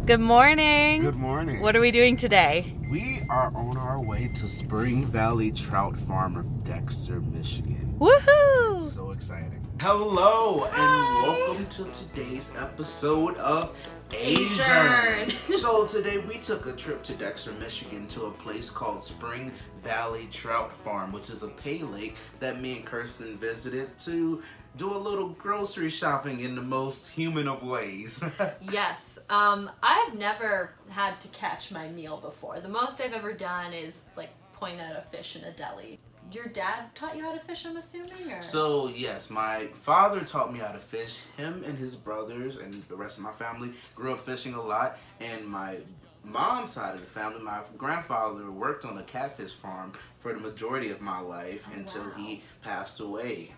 Good morning. Good morning. What are we doing today? We are on our way to Spring Valley Trout Farm of Dexter, Michigan. Woohoo! It's so exciting. Hello and welcome to today's episode of Asian. So today we took a trip to Dexter, Michigan to a place called Spring Valley Trout Farm, which is a pay lake that me and Kirsten visited to do a little grocery shopping in the most human of ways. Yes. I've never had to catch my meal before. The most I've ever done is like point at a fish in a deli. Your dad taught you how to fish, I'm assuming? Or? So yes, my father taught me how to fish. Him and his brothers and the rest of my family grew up fishing a lot. And my mom's side of the family, my grandfather worked on a catfish farm for the majority of my life until he passed away.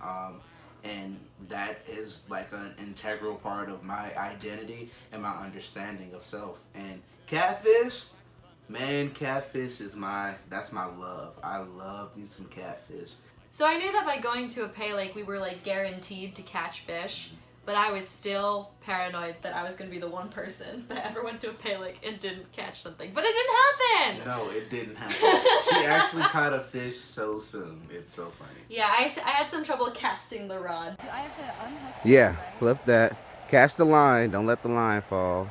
And that is like an integral part of my identity and my understanding of self. And catfish, man, catfish is that's my love. I love me some catfish. So I knew that by going to a pay lake we were like guaranteed to catch fish, but I was still paranoid that I was going to be the one person that ever went to a pay lake and didn't catch something. But it didn't happen! No, it didn't happen. She actually caught a fish so soon. It's so funny. Yeah, I had some trouble casting the rod. I have to unhook. Yeah, flip that. Catch the line. Don't let the line fall.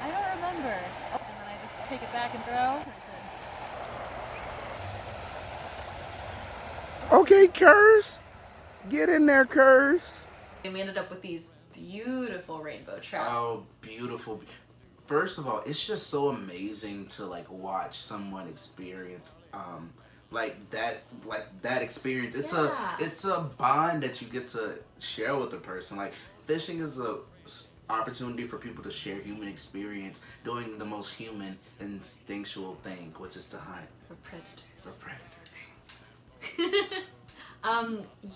I don't remember. Oh, and then I just take it back and throw. Okay, Curse. Get in there, Curse. And we ended up with these beautiful rainbow trout. Oh, beautiful. First of all, it's just so amazing to like watch someone experience that experience. It's a bond that you get to share with a person. Like fishing is a opportunity for people to share human experience doing the most human instinctual thing, which is to hunt For predators. for predators.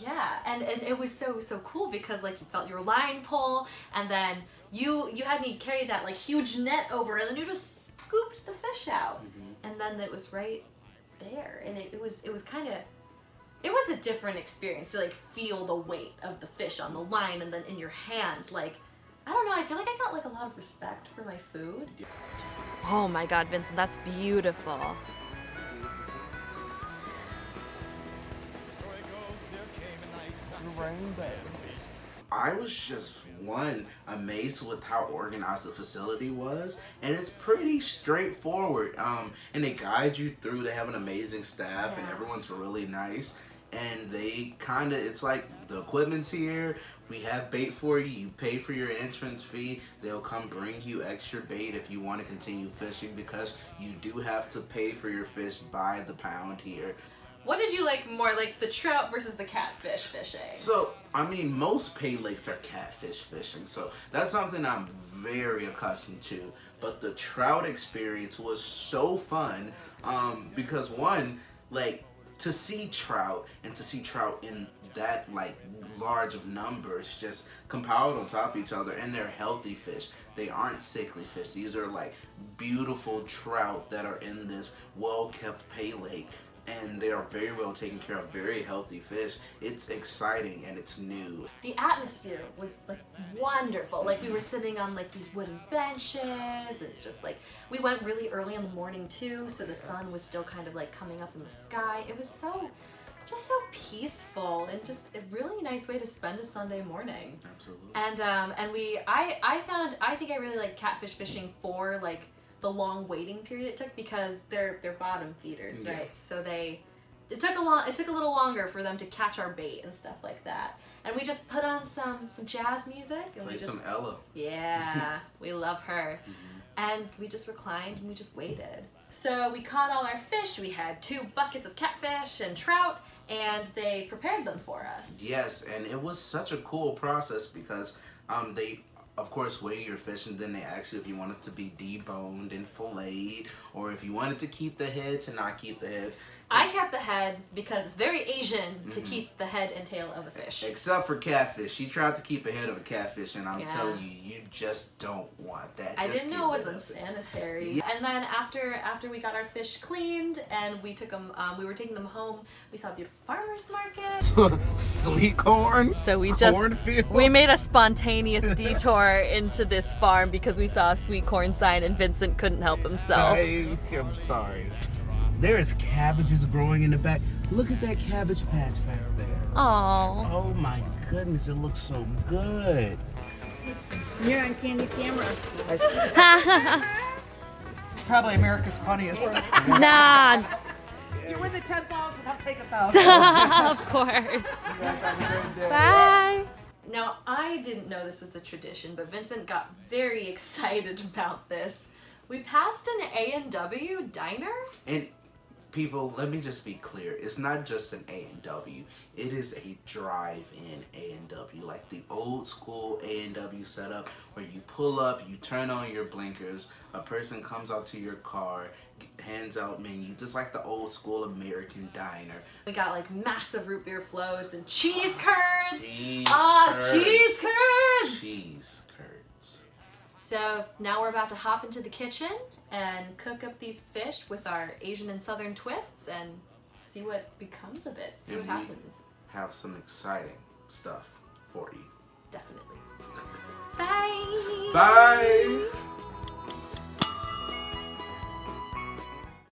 Yeah, and it was so cool because like you felt your line pull, and then you had me carry that like huge net over, and then you just scooped the fish out, and then it was right there, and it was kind of, it was a different experience to like feel the weight of the fish on the line and then in your hand. Like, I don't know, I feel like I got like a lot of respect for my food. Oh my God, Vincent, that's beautiful. I was just amazed with how organized the facility was, and it's pretty straightforward. And they guide you through. They have an amazing staff, and everyone's really nice. And it's like the equipment's here. We have bait for you. You pay for your entrance fee. They'll come bring you extra bait if you want to continue fishing, because you do have to pay for your fish by the pound here. What did you like more, like the trout versus the catfish fishing? So, I mean, most pay lakes are catfish fishing, so that's something I'm very accustomed to. But the trout experience was so fun, because one, like, to see trout and to see trout in that like large of numbers just compiled on top of each other, and they're healthy fish. They aren't sickly fish. These are like beautiful trout that are in this well-kept pay lake. And they are very well taken care of, very healthy fish. It's exciting and it's new. The atmosphere was like wonderful. Like we were sitting on like these wooden benches, and just like we went really early in the morning too, so the sun was still kind of like coming up in the sky. It was just so peaceful, and just a really nice way to spend a Sunday morning. Absolutely. And I think I really like catfish fishing for like the long waiting period it took, because they're bottom feeders, right? So it took a little longer for them to catch our bait and stuff like that. And we just put on some jazz music, and Play some Ella. Yeah, we love her. And we just reclined and we just waited. So we caught all our fish. We had 2 buckets of catfish and trout, and they prepared them for us. Yes, and it was such a cool process because they of course weigh your fish, and then they ask you if you want it to be deboned and filleted, or if you wanted to keep the heads and not keep the heads. I kept the head because it's very Asian to keep the head and tail of a fish. Except for catfish. She tried to keep a head of a catfish, and I'm telling you, you just don't want that. I didn't know it was unsanitary. Yeah. And then after we got our fish cleaned and we took them, we were taking them home, we saw a beautiful farmer's market. Sweet corn. So we cornfield. we made a spontaneous detour detour into this farm because we saw a sweet corn sign and Vincent couldn't help himself. I'm sorry. There is cabbages growing in the back. Look at that cabbage patch back there. Aww. Oh my goodness, it looks so good. You're on Candy camera. Probably America's funniest. Nah, You win the 10,000, I'll take 1,000. of course. Bye. Now, I didn't know this was a tradition, but Vincent got very excited about this. We passed an A&W diner. And people, let me just be clear. It's not just an A&W. It is a drive-in A&W, like the old school A&W setup where you pull up, you turn on your blinkers, a person comes out to your car, hands out menu, just like the old school American diner. We got like massive root beer floats and cheese curds. Cheese curds. Cheese curds! Cheese curds. So now we're about to hop into the kitchen and cook up these fish with our Asian and Southern twists and see what becomes of it. See And what we happens. have some exciting stuff for you. Definitely. Bye! Bye!